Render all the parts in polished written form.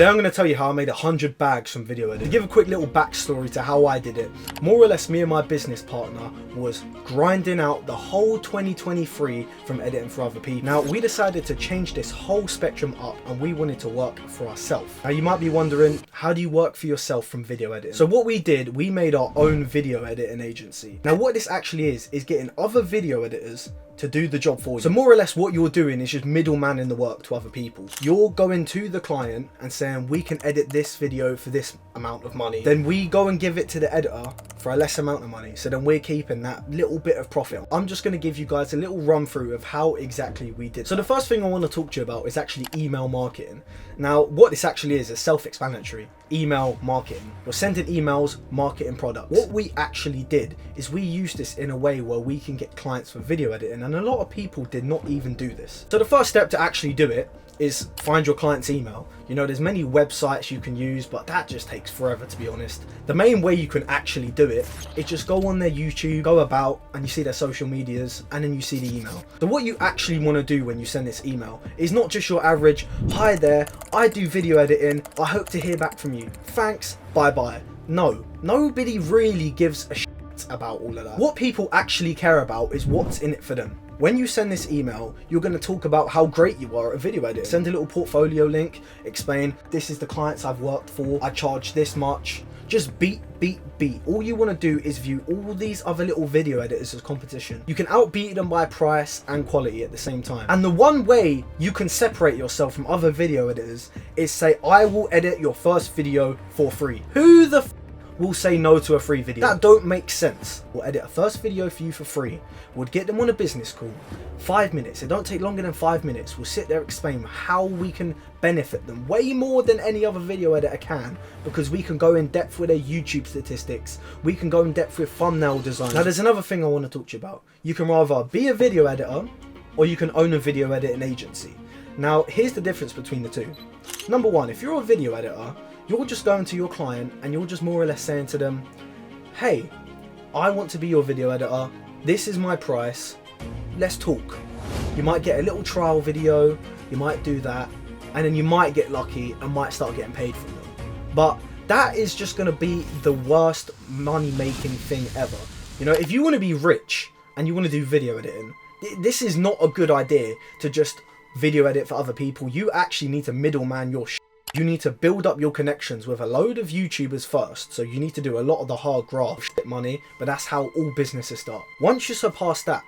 Today I'm going to tell you how I made 100 bags from video editing. To give a quick little backstory to how I did it, more or less me and my business partner was grinding out the whole 2023 from editing for other people. Now we decided to change this whole spectrum up and we wanted to work for ourselves. Now you might be wondering, how do you work for yourself from video editing? So what we did, we made our own video editing agency. Now what this actually is getting other video editors to do the job for you. So more or less what you're doing is just middleman in the work to other people. You're going to the client and saying, we can edit this video for this amount of money. Then we go and give it to the editor for a less amount of money. So then we're keeping that little bit of profit. I'm just going to give you guys a little run through of how exactly we did. So the first thing I want to talk to you about is actually email marketing. Now what this actually is self-explanatory. Email marketing. We're sending emails, marketing products. What we actually did is we used this in a way where we can get clients for video editing, and a lot of people did not even do this. So the first step to actually do it is find your client's email. You know, there's many websites you can use, but that just takes forever, to be honest. The main way you can actually do it is just go on their YouTube, go about, and you see their social medias, and then you see the email. So what you actually want to do when you send this email is not just your average, hi there, I do video editing, I hope to hear back from you. Thanks, bye bye. No, nobody really gives a shit about all of that. What people actually care about is what's in it for them. When you send this email, you're going to talk about how great you are at a video edit. Send a little portfolio link, explain, this is the clients I've worked for, I charge this much. Just beat. All you want to do is view all these other little video editors as competition. You can outbeat them by price and quality at the same time. And the one way you can separate yourself from other video editors is say, I will edit your first video for free. Who the f will say no to a free video? That don't make sense. We'll edit a first video for you for free. We'll get them on a business call. 5 minutes. It don't take longer than 5 minutes. We'll sit there, explain how we can benefit them way more than any other video editor can, because we can go in depth with their YouTube statistics. We can go in depth with thumbnail design. Now there's another thing I want to talk to you about. You can rather be a video editor or you can own a video editing agency. Now here's the difference between the two. Number one, if you're a video editor, you're just going to your client and you're just more or less saying to them, hey, I want to be your video editor. This is my price. Let's talk. You might get a little trial video. You might do that. And then you might get lucky and might start getting paid from them. But that is just going to be the worst money making thing ever. You know, if you want to be rich and you want to do video editing, this is not a good idea to just video edit for other people. You actually need to middleman your shit. You need to build up your connections with a load of YouTubers first. So you need to do a lot of the hard graft shit money, but that's how all businesses start. Once you surpass that,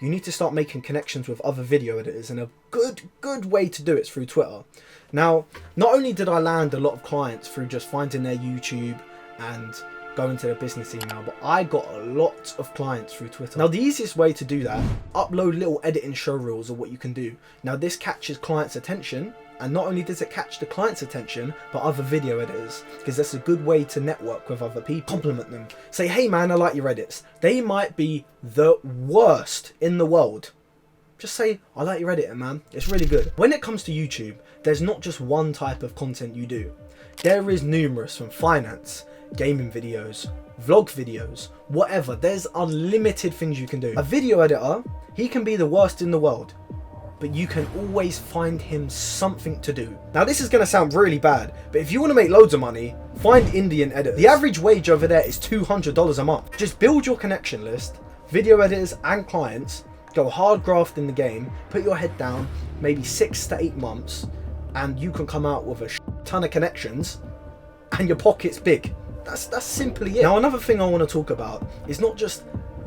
you need to start making connections with other video editors, and a good way to do it is through Twitter. Now, not only did I land a lot of clients through just finding their YouTube and going to their business email, but I got a lot of clients through Twitter. Now the easiest way to do that, upload little editing show reels of what you can do. Now this catches clients' attention, and not only does it catch the client's attention, but other video editors, because that's a good way to network with other people. Compliment them. Say, hey man, I like your edits. They might be the worst in the world. Just say, I like your editing, man. It's really good. When it comes to YouTube, there's not just one type of content you do. There is numerous, from finance, gaming videos, vlog videos, whatever. There's unlimited things you can do. A video editor, he can be the worst in the world, but you can always find him something to do. Now this is going to sound really bad, but if you want to make loads of money, find Indian editors. The average wage over there is $200 a month. Just build your connection list, video editors and clients, go hard graft in the game, put your head down, maybe 6 to 8 months, and you can come out with a ton of connections and your pocket's big. That's simply it. Now another thing I want to talk about is not just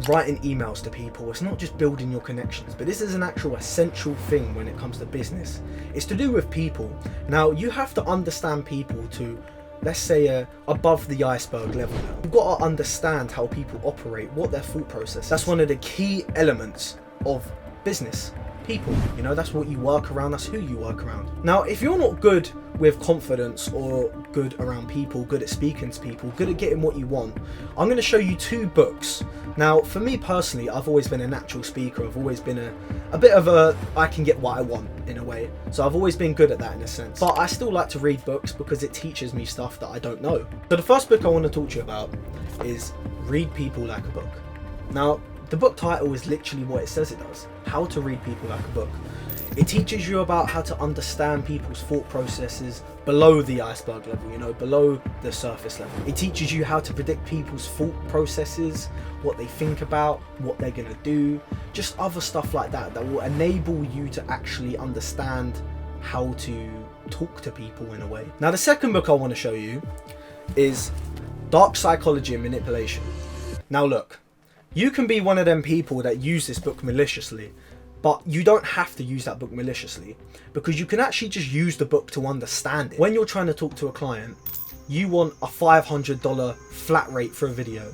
writing emails to people, it's not just building your connections, but this is an actual essential thing when it comes to business. It's to do with people. Now you have to understand people to, let's say, above the iceberg level. Now you've got to understand how people operate, what their thought process is. That's one of the key elements of business. People, you know, that's what you work around, that's who you work around. Now if you're not good with confidence or good around people, good at speaking to people, good at getting what you want, I'm going to show you 2 books. Now for me personally, I've always been a natural speaker. I've always been a bit of a, I can get what I want in a way, so I've always been good at that in a sense, but I still like to read books because it teaches me stuff that I don't know. So the first book I want to talk to you about is Read People Like a Book. Now the book title is literally what it says it does, How to Read People Like a Book. It teaches you about how to understand people's thought processes below the iceberg level, you know, below the surface level. It teaches you how to predict people's thought processes, what they think about, what they're gonna do, just other stuff like that that will enable you to actually understand how to talk to people in a way. Now, the second book I want to show you is Dark Psychology and Manipulation. Now look, you can be one of them people that use this book maliciously, but you don't have to use that book maliciously, because you can actually just use the book to understand it. When you're trying to talk to a client, you want a $500 flat rate for a video.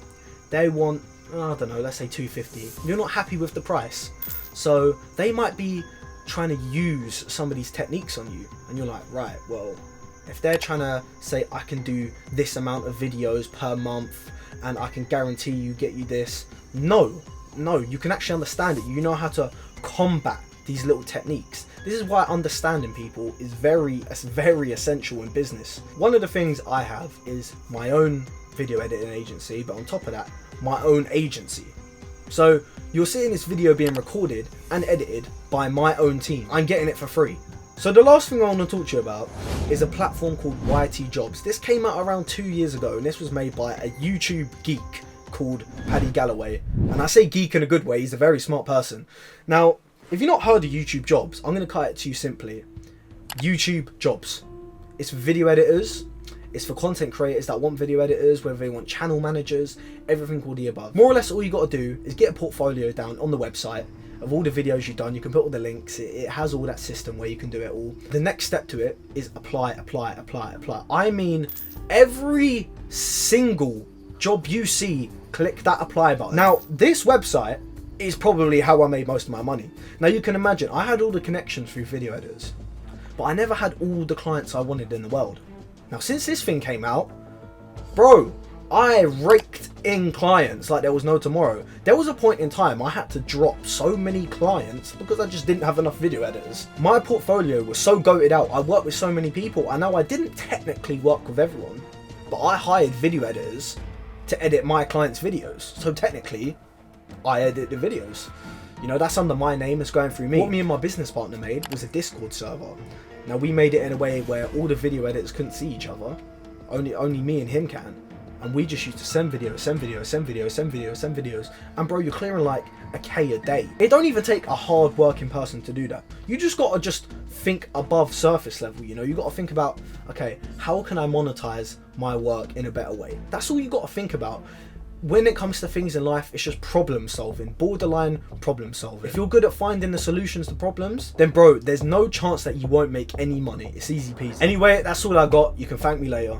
They want, I don't know, let's say $250. You're not happy with the price. So they might be trying to use some of these techniques on you, and you're like, right, well, if they're trying to say I can do this amount of videos per month and I can guarantee you get you this, no, you can actually understand it. You know how to combat these little techniques. This is why understanding people is very essential in business. One of the things I have is my own video editing agency, but on top of that, my own agency. So you're seeing this video being recorded and edited by my own team. I'm getting it for free. So the last thing I want to talk to you about is a platform called YT Jobs. This came out around 2 years ago, and this was made by a YouTube geek called Paddy Galloway. And I say geek in a good way, he's a very smart person. Now, if you've not heard of YouTube Jobs, I'm going to cut it to you simply. YouTube Jobs. It's for video editors. It's for content creators that want video editors, whether they want channel managers, everything all the above. More or less all you got to do is get a portfolio down on the website of all the videos you've done. You can put all the links. It has all that system where you can do it all. The next step to it is apply. I mean, every single job you see, click that apply button. Now, this website is probably how I made most of my money. Now, you can imagine, I had all the connections through video editors, but I never had all the clients I wanted in the world. Now, since this thing came out, bro, I raked in clients like there was no tomorrow. There was a point in time I had to drop so many clients because I just didn't have enough video editors. My portfolio was so goated out. I worked with so many people. I know I didn't technically work with everyone, but I hired video editors to edit my clients' videos. So technically, I edit the videos. You know, that's under my name, it's going through me. What me and my business partner made was a Discord server. Now, we made it in a way where all the video editors couldn't see each other. Only me and him can. And we just used to send videos. And bro, you're clearing like a K a day. It don't even take a hard working person to do that. You just gotta just think above surface level, you know? You gotta think about, okay, how can I monetize my work in a better way? That's all you gotta think about. When it comes to things in life, it's just problem solving, borderline problem solving. If you're good at finding the solutions to problems, then bro, there's no chance that you won't make any money. It's easy peasy. Anyway, that's all I got. You can thank me later.